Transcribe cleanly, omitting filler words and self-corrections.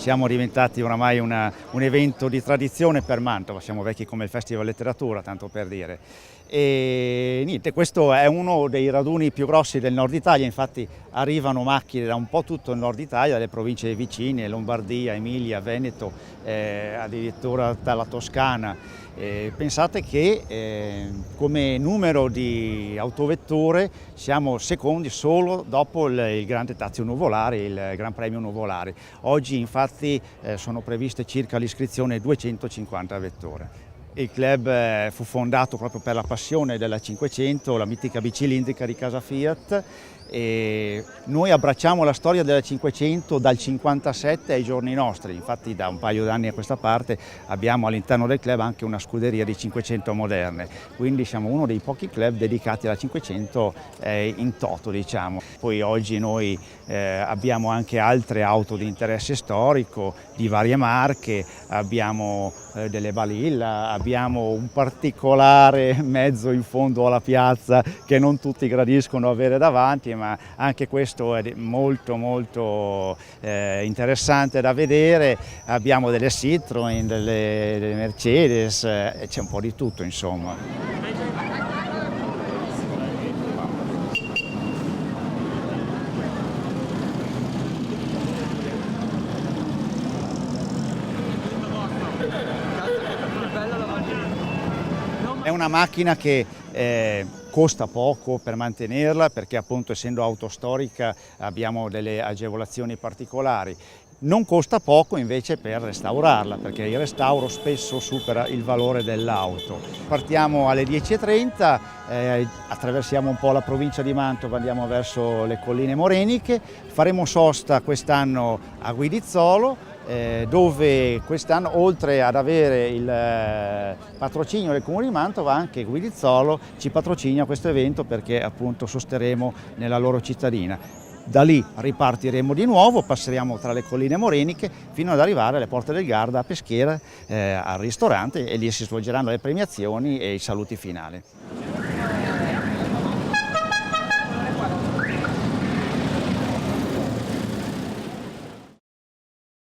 siamo diventati oramai un evento di tradizione per Mantova, siamo vecchi come il Festival Letteratura, tanto per dire. E niente, questo è uno dei raduni più grossi del nord Italia, infatti arrivano macchine da un po' tutto il nord Italia, dalle province vicine, Lombardia, Emilia, Veneto, addirittura dalla Toscana. Pensate che come numero di autovetture siamo secondi solo dopo il Grande Tazio Nuvolari, il Gran Premio Nuvolari. Oggi infatti sono previste circa l'iscrizione 250 vetture. Il club fu fondato proprio per la passione della 500, la mitica bicilindrica di casa Fiat, e noi abbracciamo la storia della 500 dal 57 ai giorni nostri. Infatti da un paio d'anni a questa parte abbiamo all'interno del club anche una scuderia di 500 moderne, quindi siamo uno dei pochi club dedicati alla 500 in toto, diciamo. Poi oggi noi abbiamo anche altre auto di interesse storico di varie marche, abbiamo delle Balilla, abbiamo un particolare mezzo in fondo alla piazza che non tutti gradiscono avere davanti, ma anche questo è molto interessante da vedere. Abbiamo delle Citroën, delle Mercedes, c'è un po' di tutto insomma. È una macchina che costa poco per mantenerla, perché appunto essendo auto storica abbiamo delle agevolazioni particolari. Non costa poco invece per restaurarla, perché il restauro spesso supera il valore dell'auto. Partiamo alle 10:30, attraversiamo un po' la provincia di Mantova, andiamo verso le colline moreniche, faremo sosta quest'anno a Guidizzolo, dove quest'anno, oltre ad avere il patrocinio del Comune di Mantova, anche Guidizzolo ci patrocina questo evento perché appunto sosterremo nella loro cittadina. Da lì ripartiremo di nuovo, passeremo tra le colline moreniche fino ad arrivare alle Porte del Garda a Peschiera, al ristorante, e lì si svolgeranno le premiazioni e i saluti finali.